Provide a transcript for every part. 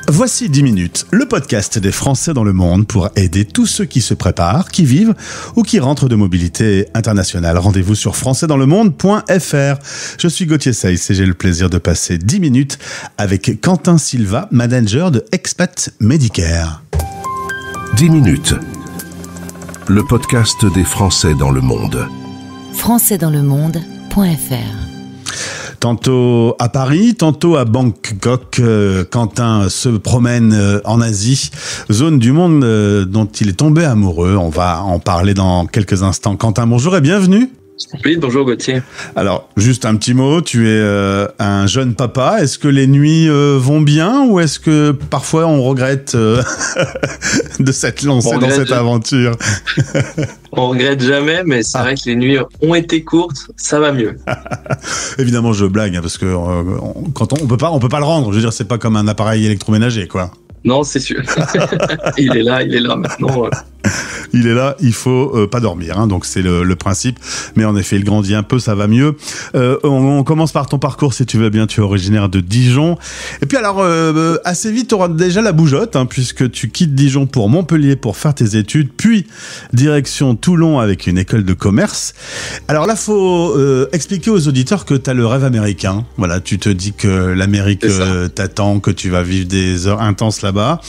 Voici 10 minutes, le podcast des Français dans le monde pour aider tous ceux qui se préparent, qui vivent ou qui rentrent de mobilité internationale. Rendez-vous sur françaisdanslemonde.fr. Je suis Gauthier Seiss et j'ai le plaisir de passer 10 minutes avec Quentin Silva, manager de Expat Medicare. 10 minutes, le podcast des Français dans le monde. françaisdanslemonde.fr. Tantôt à Paris, tantôt à Bangkok, Quentin se promène en Asie, zone du monde dont il est tombé amoureux. On va en parler dans quelques instants. Quentin, bonjour et bienvenue. Oui, bonjour Gauthier. Alors, juste un petit mot, tu es un jeune papa. Est-ce que les nuits vont bien ou est-ce que parfois on regrette de s'être lancé dans cette aventure? On regrette jamais, mais c'est vrai que les nuits ont été courtes, ça va mieux. Évidemment, je blague, hein, parce que quand on peut pas le rendre. Je veux dire, c'est pas comme un appareil électroménager, quoi. Non, c'est sûr. Il est là maintenant. Il est là, il faut pas dormir, hein, donc c'est le principe. Mais en effet, il grandit un peu, ça va mieux. On commence par ton parcours, si tu veux bien. Tu es originaire de Dijon. Et puis alors, assez vite, tu auras déjà la bougeotte, hein, puisque tu quittes Dijon pour Montpellier pour faire tes études, puis direction Toulon avec une école de commerce. Alors là, faut expliquer aux auditeurs que tu as le rêve américain. Voilà, tu te dis que l'Amérique t'attend, que tu vas vivre des heures intenses là-bas.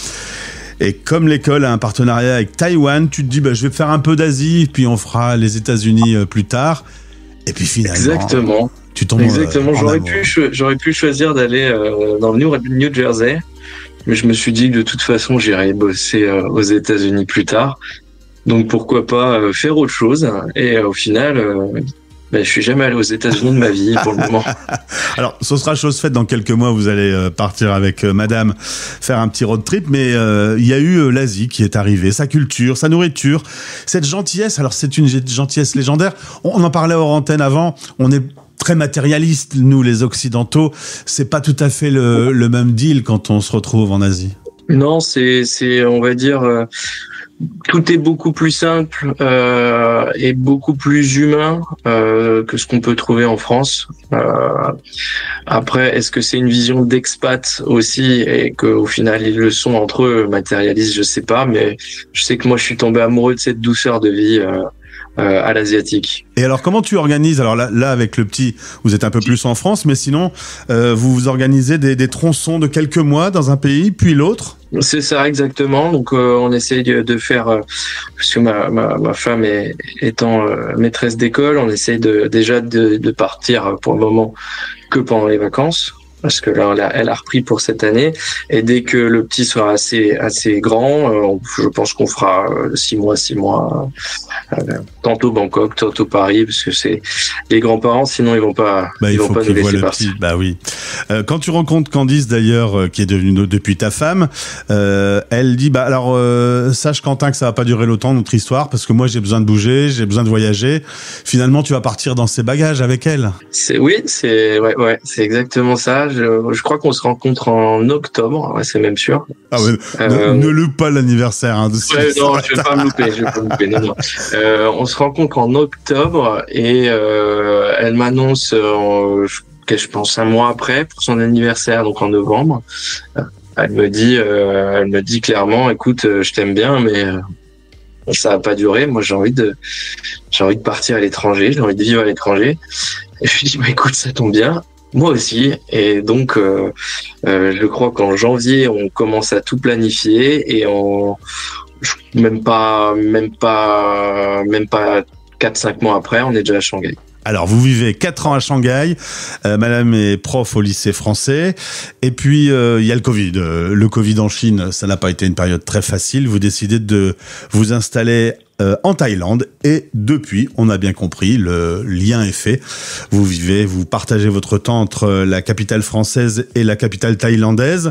Et comme l'école a un partenariat avec Taïwan, tu te dis, je vais faire un peu d'Asie, puis on fera les États-Unis plus tard. Et puis finalement, exactement. Tu tombes exactement. J'aurais pu choisir d'aller dans le New Jersey, mais je me suis dit que de toute façon, j'irais bosser aux États-Unis plus tard. Donc pourquoi pas faire autre chose. Et au final, je suis jamais allé aux États-Unis de ma vie pour le moment. Alors, ce sera chose faite dans quelques mois. Vous allez partir avec madame faire un petit road trip. Mais il y a eu l'Asie qui est arrivée, sa culture, sa nourriture, cette gentillesse. Alors, c'est une gentillesse légendaire. On en parlait hors antenne avant. On est très matérialiste, nous, les Occidentaux. C'est pas tout à fait le même deal quand on se retrouve en Asie. Non, c'est on va dire... tout est beaucoup plus simple et beaucoup plus humain que ce qu'on peut trouver en France. Après, est-ce que c'est une vision d'expat aussi et qu'au final ils le sont entre eux matérialistes, je sais pas, mais je sais que moi je suis tombé amoureux de cette douceur de vie à l'asiatique. Et alors, comment tu organises? Alors là, avec le petit, vous êtes un peu plus en France, mais sinon, vous organisez des tronçons de quelques mois dans un pays, puis l'autre? C'est ça, exactement. Donc, on essaye de faire, parce que ma femme étant maîtresse d'école, on essaye déjà de partir pour le moment que pendant les vacances. Parce que là, elle a repris pour cette année. Et dès que le petit sera assez grand, je pense qu'on fera 6 mois, tantôt Bangkok, tantôt Paris, parce que c'est les grands-parents, sinon ils vont pas nous laisser partir. Bah oui. Quand tu rencontres Candice d'ailleurs, qui est devenue depuis ta femme, elle dit sache Quentin que ça va pas durer longtemps notre histoire, parce que moi j'ai besoin de bouger, j'ai besoin de voyager. Finalement, tu vas partir dans ses bagages avec elle. C'est exactement ça. Je crois qu'on se rencontre en octobre, c'est même sûr. Ah ouais, ne loupe pas l'anniversaire. Hein, non, je vais pas me louper. Non. On se rencontre en octobre et elle m'annonce, je pense 1 mois après pour son anniversaire, donc en novembre. Elle me dit clairement, écoute, je t'aime bien, mais ça va pas durer. Moi, j'ai envie de partir à l'étranger, j'ai envie de vivre à l'étranger. Et je lui dis, écoute, ça tombe bien. Moi aussi, et donc je crois qu'en janvier on commence à tout planifier et même pas 4-5 mois après, on est déjà à Shanghai. Alors, vous vivez 4 ans à Shanghai, madame est prof au lycée français, et puis il y a le Covid. Le Covid en Chine, ça n'a pas été une période très facile. Vous décidez de vous installer en Thaïlande, et depuis, on a bien compris, le lien est fait. Vous partagez votre temps entre la capitale française et la capitale thaïlandaise.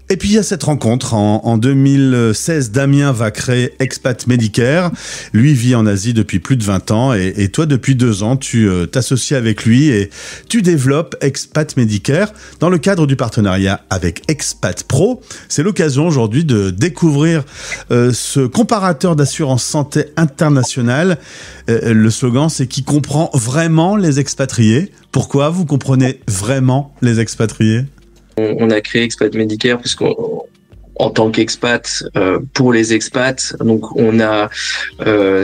Et puis il y a cette rencontre. En 2016, Damien va créer Expat Medicare. Lui vit en Asie depuis plus de 20 ans et toi depuis 2 ans, tu t'associes avec lui et tu développes Expat Medicare dans le cadre du partenariat avec Expat Pro. C'est l'occasion aujourd'hui de découvrir ce comparateur d'assurance santé international. Le slogan, c'est qui comprend vraiment les expatriés. Pourquoi vous comprenez vraiment les expatriés ? On a créé Expat Medicare parce qu'en tant qu'expat, pour les expats, donc on a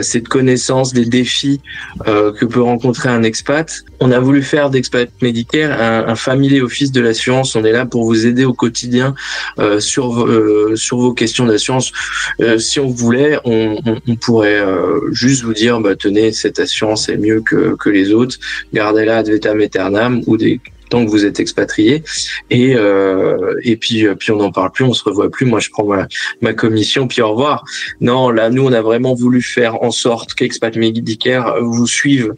cette connaissance des défis que peut rencontrer un expat. On a voulu faire d'Expat Medicare un family office de l'assurance. On est là pour vous aider au quotidien sur vos questions d'assurance. Si on voulait, on pourrait juste vous dire, tenez, cette assurance est mieux que les autres, gardez-la ad vitam aeternam, ou tant que vous êtes expatrié, et puis on n'en parle plus, on se revoit plus. Moi, je prends ma commission, puis au revoir. Non, là, nous, on a vraiment voulu faire en sorte qu'Expat Medicare vous suive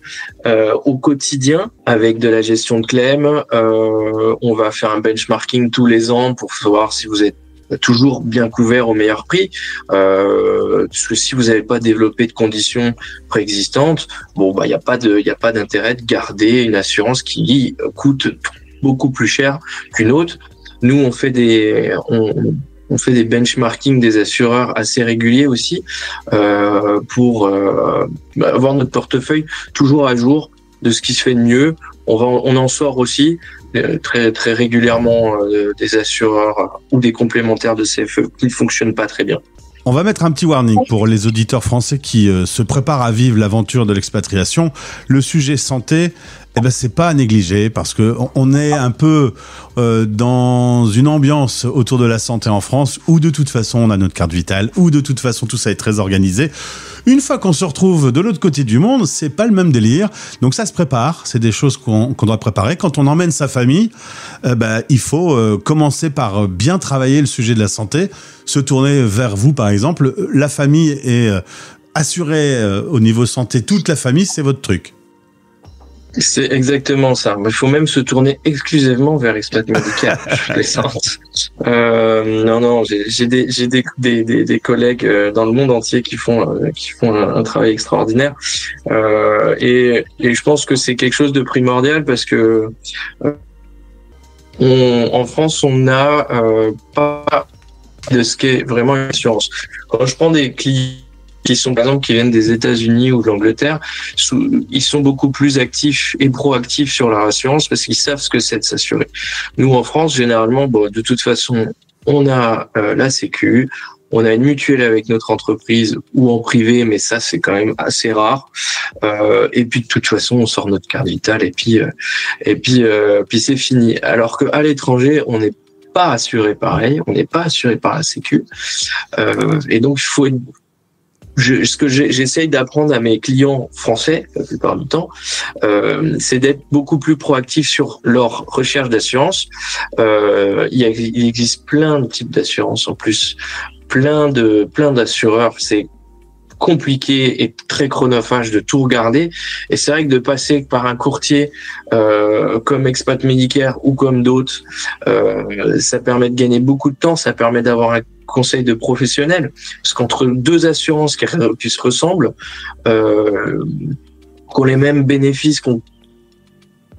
au quotidien avec de la gestion de claims. On va faire un benchmarking tous les ans pour savoir si vous êtes toujours bien couvert au meilleur prix, parce que si vous n'avez pas développé de conditions préexistantes, il n'y a pas d'intérêt de garder une assurance qui coûte beaucoup plus cher qu'une autre. Nous, on fait des benchmarking des assureurs assez réguliers aussi, pour avoir notre portefeuille toujours à jour de ce qui se fait de mieux. On en sort aussi très très régulièrement des assureurs ou des complémentaires de CFE qui ne fonctionnent pas très bien. On va mettre un petit warning pour les auditeurs français qui se préparent à vivre l'aventure de l'expatriation. Le sujet santé, c'est pas à négliger, parce que on est un peu dans une ambiance autour de la santé en France où de toute façon on a notre carte vitale, où de toute façon tout ça est très organisé. Une fois qu'on se retrouve de l'autre côté du monde, c'est pas le même délire. Donc ça se prépare, c'est des choses qu'on doit préparer. Quand on emmène sa famille, il faut commencer par bien travailler le sujet de la santé, se tourner vers vous par exemple. La famille est assurée au niveau santé, toute la famille, c'est votre truc. C'est exactement ça. Il faut même se tourner exclusivement vers Expat Medicare. Non, j'ai des collègues dans le monde entier qui font un travail extraordinaire. Et je pense que c'est quelque chose de primordial parce que en France, on n'a pas de ce qu'est vraiment une assurance. Quand je prends des clients qui viennent des États-Unis ou de l'Angleterre, ils sont beaucoup plus actifs et proactifs sur leur assurance parce qu'ils savent ce que c'est de s'assurer. Nous, en France, généralement, de toute façon, on a la Sécu, on a une mutuelle avec notre entreprise ou en privé, mais ça, c'est quand même assez rare. Et puis, de toute façon, on sort notre carte vitale et puis c'est fini. Alors qu'à l'étranger, on n'est pas assuré pareil, on n'est pas assuré par la Sécu. Et donc, il faut ce que j'essaye d'apprendre à mes clients français, la plupart du temps, c'est d'être beaucoup plus proactif sur leur recherche d'assurance. Il existe plein de types d'assurance, en plus, plein d'assureurs. C'est compliqué et très chronophage de tout regarder. Et c'est vrai que de passer par un courtier comme Expat Medicare ou comme d'autres, ça permet de gagner beaucoup de temps, ça permet d'avoir un conseil de professionnels, parce qu'entre deux assurances qui se ressemblent, qui ont les mêmes bénéfices,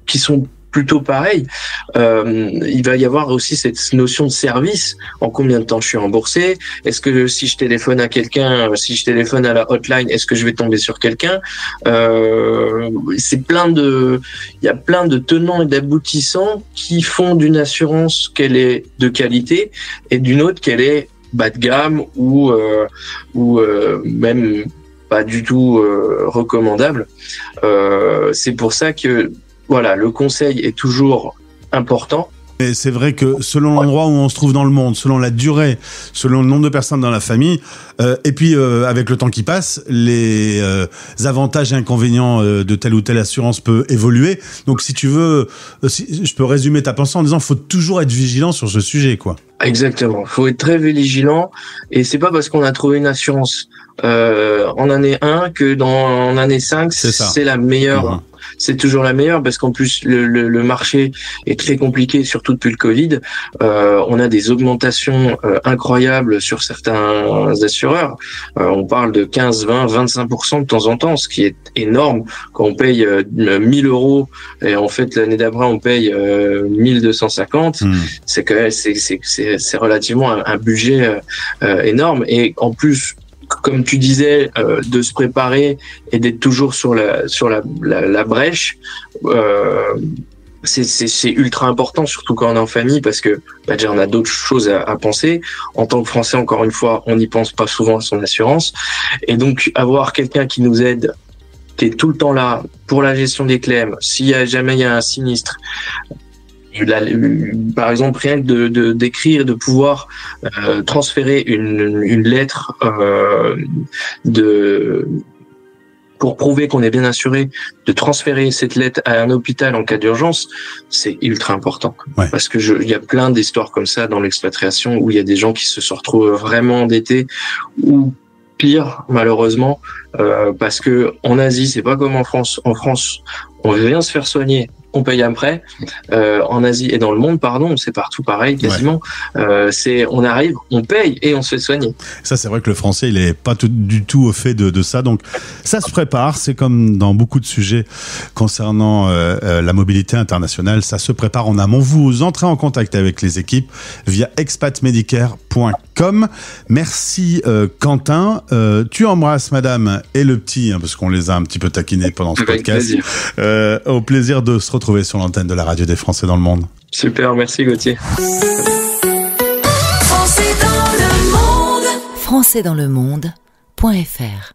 qui sont plutôt pareils, il va y avoir aussi cette notion de service. En combien de temps je suis remboursé? Est-ce que si je téléphone à quelqu'un, si je téléphone à la hotline, est-ce que je vais tomber sur quelqu'un? Il y a plein de tenants et d'aboutissants qui font d'une assurance qu'elle est de qualité et d'une autre qu'elle est bas de gamme ou même pas du tout recommandable. C'est pour ça que le conseil est toujours important. Et c'est vrai que selon l'endroit où on se trouve dans le monde, selon la durée, selon le nombre de personnes dans la famille, et puis avec le temps qui passe, les avantages et inconvénients de telle ou telle assurance peuvent évoluer. Donc si tu veux, je peux résumer ta pensée en disant faut toujours être vigilant sur ce sujet, quoi. Exactement, faut être très vigilant, et c'est pas parce qu'on a trouvé une assurance en année 1 que en année 5 c'est la meilleure. Mmh. C'est toujours la meilleure parce qu'en plus le marché est très compliqué, surtout depuis le Covid. On a des augmentations incroyables sur certains assureurs. On parle de 15, 20, 25% de temps en temps, ce qui est énorme quand on paye 1000 € et en fait l'année d'après on paye 1250. C'est quand même c'est relativement un budget énorme, et en plus, comme tu disais, de se préparer et d'être toujours sur la brèche. c'est ultra important, surtout quand on est en famille, parce que déjà on a d'autres choses à penser. En tant que Français, encore une fois, on n'y pense pas souvent à son assurance, et donc avoir quelqu'un qui nous aide, qui est tout le temps là pour la gestion des claims, s'il y a jamais un sinistre. Par exemple, rien que d'écrire, de pouvoir transférer une lettre pour prouver qu'on est bien assuré, de transférer cette lettre à un hôpital en cas d'urgence, c'est ultra important. Ouais. Parce que il y a plein d'histoires comme ça dans l'expatriation où il y a des gens qui se retrouvent vraiment endettés, ou pire, malheureusement, parce que en Asie, c'est pas comme en France. En France, on vient se faire soigner, on paye après. En Asie et dans le monde, c'est partout pareil, quasiment. Ouais. On arrive, on paye et on se fait soigner. Ça, c'est vrai que le français, il est pas du tout au fait de ça. Donc, ça se prépare. C'est comme dans beaucoup de sujets concernant la mobilité internationale. Ça se prépare en amont. Vous entrez en contact avec les équipes via expatmedicare.com. Merci, Quentin. Tu embrasses madame et le petit, parce qu'on les a un petit peu taquinés pendant ce podcast. Au plaisir de se retrouver sur l'antenne de la radio des Français dans le monde. Super, merci Gauthier. Français dans le monde. Françaisdanslemonde.fr